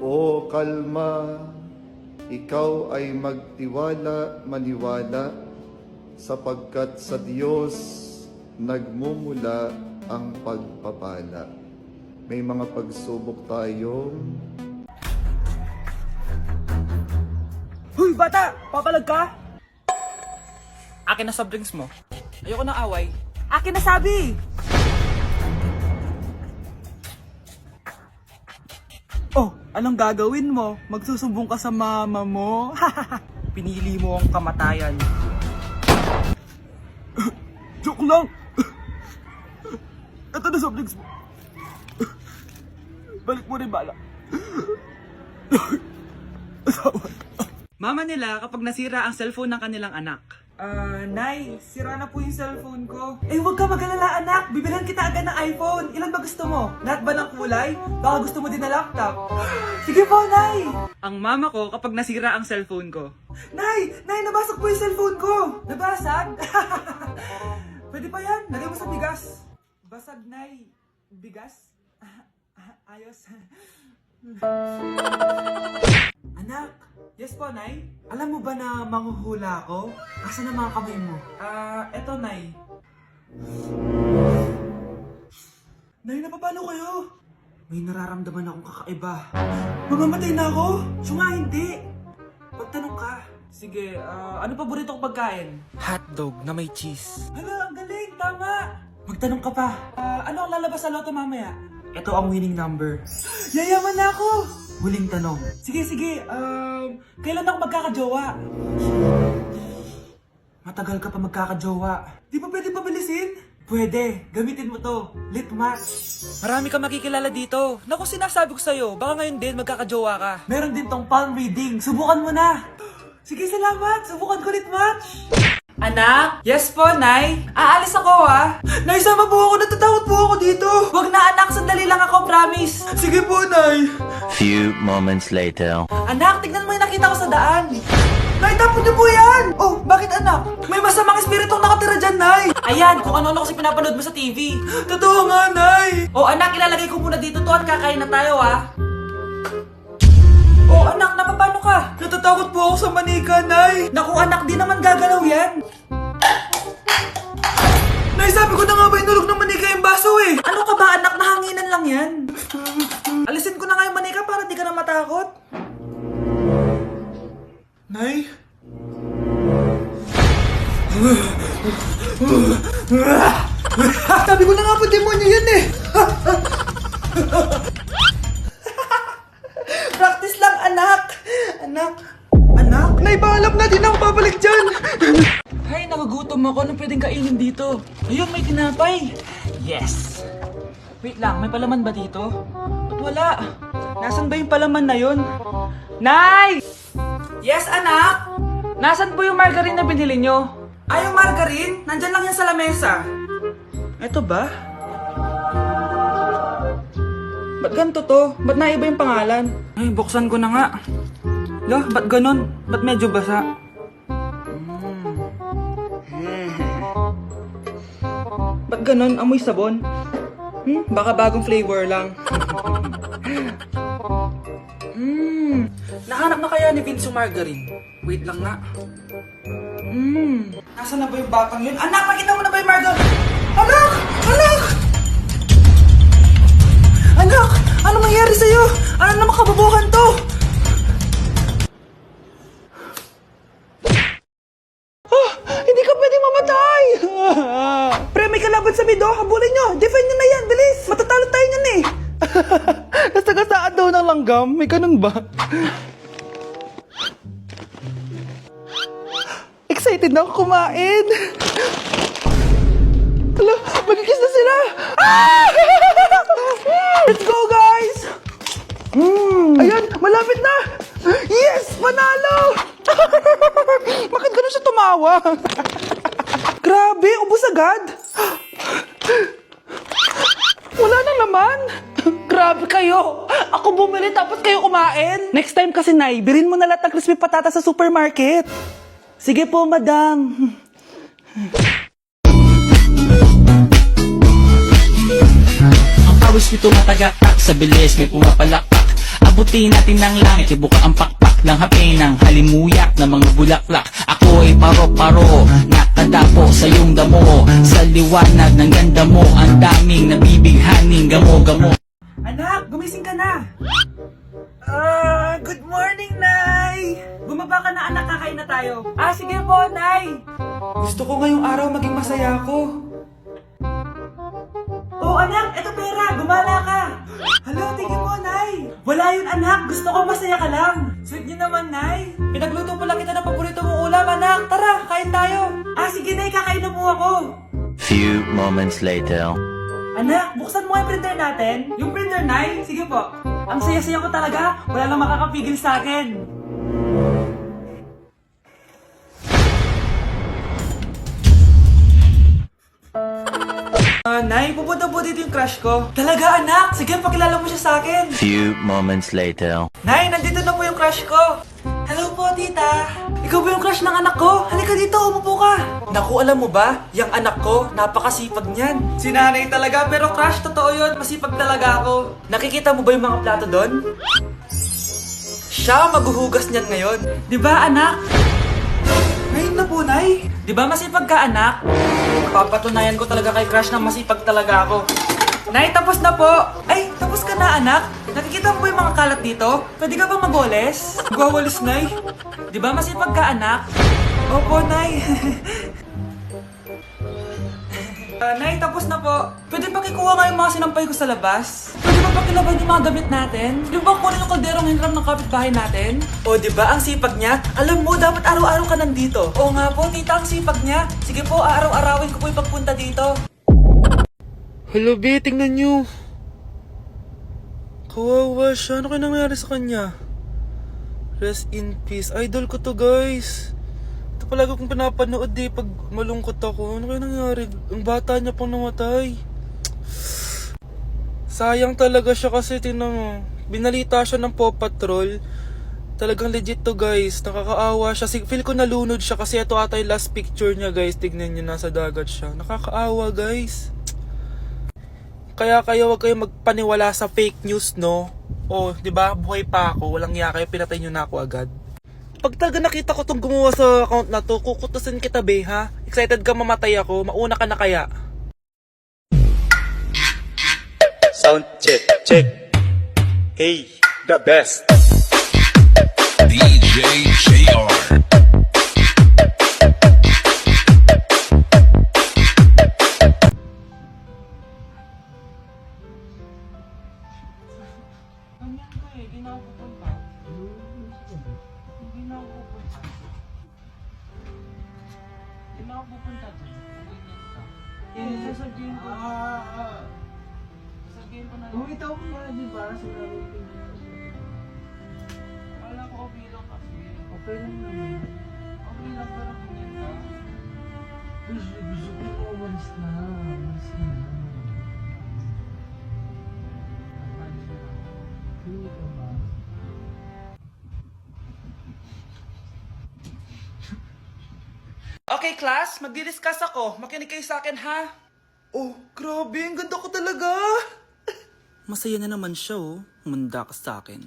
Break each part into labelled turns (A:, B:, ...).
A: O kalma, ikaw ay magtiwala, maniwala, sapagkat sa Diyos nagmumula ang pagpapala. May mga pagsubok tayong...
B: Huy, bata! Papalag ka? Akin na soft drinks mo. Ayoko ng away. Akin na sabi! Oh, anong gagawin mo? Magsusumbong ka sa mama mo? Pinili mo ang kamatayan. Joke lang! Ito na soft drinks mo. Balik mo rin bala. Mama nila kapag nasira ang cellphone ng kanilang anak. Nay, sira na po yung cellphone ko. Eh, huwag ka mag-alala anak. Bibilhan kita agad ng iPhone. Ilan ba gusto mo? Lahat ba ng kulay? Baka gusto mo din na laptop. Sige po, Nay! Ang mama ko kapag nasira ang cellphone ko. Nay! Nay, nabasag po yung cellphone ko! Nabasag? Pwede pa yan. Lagay mo sa bigas. Basag, Nay. Bigas? Ayos. Anak! Yes po, Nay? Alam mo ba na manghuhula ako? Asan na mga kamay mo? Eto, Nay. Nay, napapano kayo? May nararamdaman akong kakaiba. Mamamatay na ako? Siya nga, hindi. Pagtanong ka. Sige, ano paborito kong pagkain? Hotdog na may cheese. Hala, ang galing! Tama! Magtanong ka pa. Ano ang lalabas sa loto mamaya? Ito ang winning number. Yayaman na ako! Huling tanong. Sige. Kailan ako magkakajowa? Matagal ka pa magkakajowa. Di ba pwede pabilisin? Pwede. Gamitin mo to. Lit match. Marami ka makikilala dito. Naku, sinasabi ko sa'yo. Baka ngayon din magkakajowa ka. Meron din tong palm reading. Subukan mo na. Sige, salamat. Subukan ko lit match. Anak? Yes po, Nay. Aalis ako, ha? Nay, sama po ako. Natatakot po ako dito. Wag na, anak. Sandali lang ako, promise. Sige po, Nay.
C: Few moments later.
B: Anak, tignan mo yung nakita ko sa daan. Nay, tapon niyo po yan! Oh, bakit anak? May masamang espiritong nakatira dyan, Nay! Ayan, kung ano-ano kasi pinapanood mo sa TV. Totoo nga, Nay! Oh, anak, ilalagay ko muna dito to at kakain na tayo, ha? Oh, anak, napapano ka? Natatakot po ako sa manika, Nay! Naku, anak, di naman gagalaw yan! Nay, sabi ko na nga ba inulog ng manika yung baso, eh! Ano ka ba, anak? Nahanginan lang yan! Alisin ko na nga yung manika para di ka na matakot. Nay? Sabi ko na nga po, demonyo yan eh! Practice lang, anak! Anak? Nay, paalam na, di na ako babalik dyan! Ay, nagugutom ako. Anong pwedeng kainin dito? Ayun, may tinapay! Yes! Wait lang, may palaman ba dito? Ba't wala? Nasaan ba yung palaman na yun? Nay! Yes, anak? Nasaan po yung margarine na binili nyo? Ay, yung margarine? Nandyan lang yan sa lamesa. Eto ba? Ba't ganito to? Ba't naiba yung pangalan? Ay, buksan ko na nga. Lo, ba't ganon? Ba't medyo basa? Ba't ganon? Amoy sabon? Baka bagong flavor lang. Nahanap na kaya ni Vince yung margarine? Wait lang nga. Nasaan na ba yung batang yun? Anak, makita mo na ba yung margarine? Anak! Anak! Ano mangyari sa'yo? Ano naman kababuhan to? Hindi ka pwedeng mamatay! Pre, may kalaban sa mid, habulin nyo! Defend nyo na yan! Bilis! Matatalo tayo nyan eh! Nasagasaan daw ng langgam? May ganun ba? Excited na ako kumain! Hala, magkikis na sila! Ah! Let's go, guys! Ayan, malapit na! Yes! Panalo! Bakit ganun siya tumawa? Grabe, ubos agad! Wala na naman! Grabe kayo! Ako bumili tapos kayo kumain! Next time kasi, Nay, bilhin mo na lahat ng crispy patata sa supermarket! Sige po, madam!
D: puso'y tumatagaktak, sa bilis may pumapalakpak. Abutin natin ng langit, ibuka ang pakpak ng hape ng halimuyak na mga bulaklak. Ako ay paro-paro, nakadapo sa iyong damo. Sa liwanag ng ganda mo, ang daming nabibighaning gamo-gamo.
B: Anak, gumising ka na! Good morning, Nay! Bumaba ka na, anak, kakain na tayo. Sige po, Nay! Gusto ko ngayong araw maging masaya ako. Oh, anak, eto pera, gumala ka! Hala, tingin mo, Nay! Wala yun, anak, gusto ko masaya ka lang. Sweet niyo naman, Nay. Pinagluto pala kita ng paborito mong ulam, anak. Tara, kain tayo. Sige, Nay, kakain na po ako.
C: Few moments later.
B: Anak, buksan mo yung printer natin. Yung printer, Nay? Sige po. Ang saya-saya ko talaga. Wala lang makakapigil sa akin. Nay, pupunta po dito yung crush ko. Talaga, anak? Sige, pakilala mo siya sa akin.
C: Few moments later.
B: Nay, nandito na po yung crush ko. Hello po, tita. Ikaw ba yung crush ng anak ko? Halika dito, umupo ka. Naku, alam mo ba? Yung anak ko, napakasipag niyan. Si nanay talaga, pero crush, totoo yun. Masipag talaga ako. Nakikita mo ba yung mga plato doon? Siya maghuhugas niyan ngayon. Di ba, anak? Ngayon na po, Nay. Di ba masipag ka, anak? Papatunayan ko talaga kay crush na masipag talaga ako. Nay, tapos na po. Ay, tapos ka na, anak. Nakikita mo ba yung mga kalat dito? Pwede ka bang magwalis? Magwawalis, Nay. Di ba masipag ka, anak? Opo, Nay. Nay, tapos na po. Pwede ba kikuha nga yung mga sinampay ko sa labas? Pwede ba pakilaban yung mga gamit natin? Di ba kunin yung kalderong hinram ng kapitbahay natin? O, di ba ang sipag niya? Alam mo, dapat araw-araw ka nandito. Oo nga po, tita, ang sipag niya. Sige po, araw-arawin ko po yung pagpunta dito.
E: Hello, B, tingnan nyo. Kawawa siya. Ano kaya nangyari sa kanya? Rest in peace. Idol ko to, guys. Ito palagi kong pinapanood pag malungkot ako. Ano kaya nangyari? Ang bata niya pang namatay. Sayang talaga siya kasi tingnan mo. Binalita siya ng Paw Patrol. Talagang legit to, guys. Nakakaawa siya. Feel ko nalunod siya kasi ito ata yung last picture niya, guys. Tignan niyo, nasa dagat siya. Nakakaawa, guys. Kaya kayo wag kayo magpaniwala sa fake news, no? O, di ba? Buhay pa ako. Walang iya kayo. Pinatay nyo na ako agad. Pag talaga nakita ko tong gumawa sa account na to, kukutusin kita, be, ha? Excited ka mamatay ako? Mauna ka na kaya?
F: Sound check, check. Hey, the best.
G: DJ JR.
B: Hindi na ako pupunta. Hindi na ako pupunta. Hindi na ako pupunta dyan. Sasabihin ko. Sasabihin ko na lang. Bumitaw ko na, di ba? Sinabi ko na. Wala ko okay lang kasi. Okay lang naman. Okay lang pero ganyan ka. Gusto ko na umalis na. Umalis na. Hindi ka ba? Okay, class. Magdi-discuss ako. Makinig kayo sa akin, ha? Oh, grabe. Ang ganda ko talaga. Masaya na naman siya, oh. Manda ka sa akin.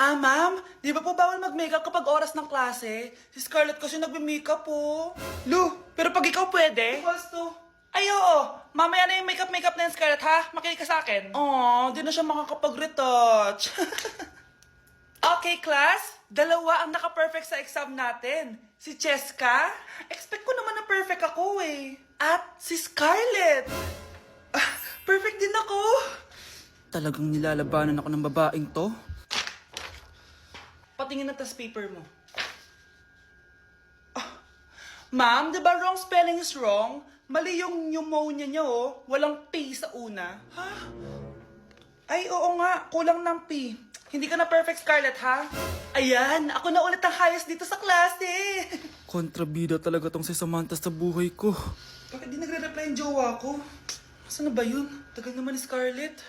B: Ma'am? Di ba po bawal mag-makeup kapag oras ng klase? Si Scarlett kasi nagme-makeup, po. Lu, pero pag ikaw pwede? Gusto. Ay, oo. Mamaya na yung makeup na yung Scarlett, ha? Makinig ka sa akin. Aww, di na siya makakapag-retouch. Okay, class. Dalawa ang naka-perfect sa exam natin. Si Cheska. Expect ko naman na perfect ako, eh. At si Scarlett. Perfect din ako. Talagang nilalabanan ako ng babaeng to. Patingin na tas paper mo. Ma'am, di ba wrong spelling is wrong? Mali yung pneumonia niya, oh. Walang P sa una. Ha? Ay, oo nga. Kulang ng P. Hindi ka na perfect, Scarlett, ha? Ayan, ako na ulit ang highest dito sa klase.
E: Kontrabida talaga tong si Samantha sa buhay ko.
B: Bakit di nagre-reply yung jowa ko? Saan na ba yun? Tagal naman ni Scarlett.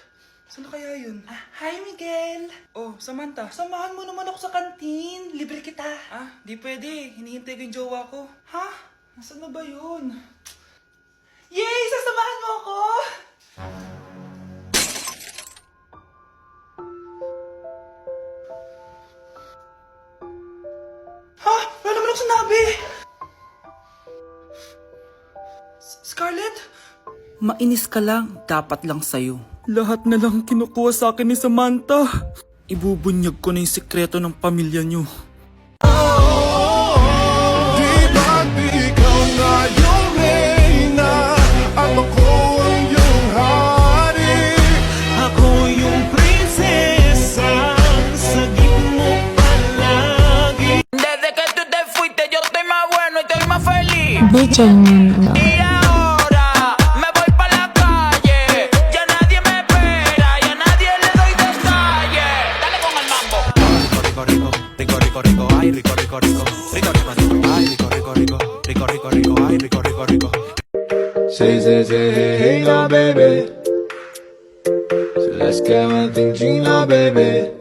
B: Saan na kaya yun? Hi, Miguel! Oh, Samantha, samahan mo naman ako sa kantin. Libre kita. Di pwede. Hinihintay ko yung jowa ko. Ha? Nasaan na ba yun? Yay! Sasamahan mo ako! Grabe! Scarlett? Mainis ka lang, dapat lang sa'yo. Lahat na lang kinukuha sa akin ni Samantha. Ibubunyag ko na yung sikreto ng pamilya niyo.
D: Desde que tú te fuiste yo estoy más bueno y estoy más feliz.
G: Bitchin.
D: Y ahora me voy pa' la calle. Ya nadie me espera, ya nadie le doy detalles. Dale con el mambo.
H: Rico, rico, rico, rico, rico, ay, rico, rico, rico, rico, rico, rico, ay, rico, rico, rico, rico, rico, rico, ay, rico, rico, rico.
I: Say, say, say, hey, hey, now, baby. So let's get one thing, Gina, baby.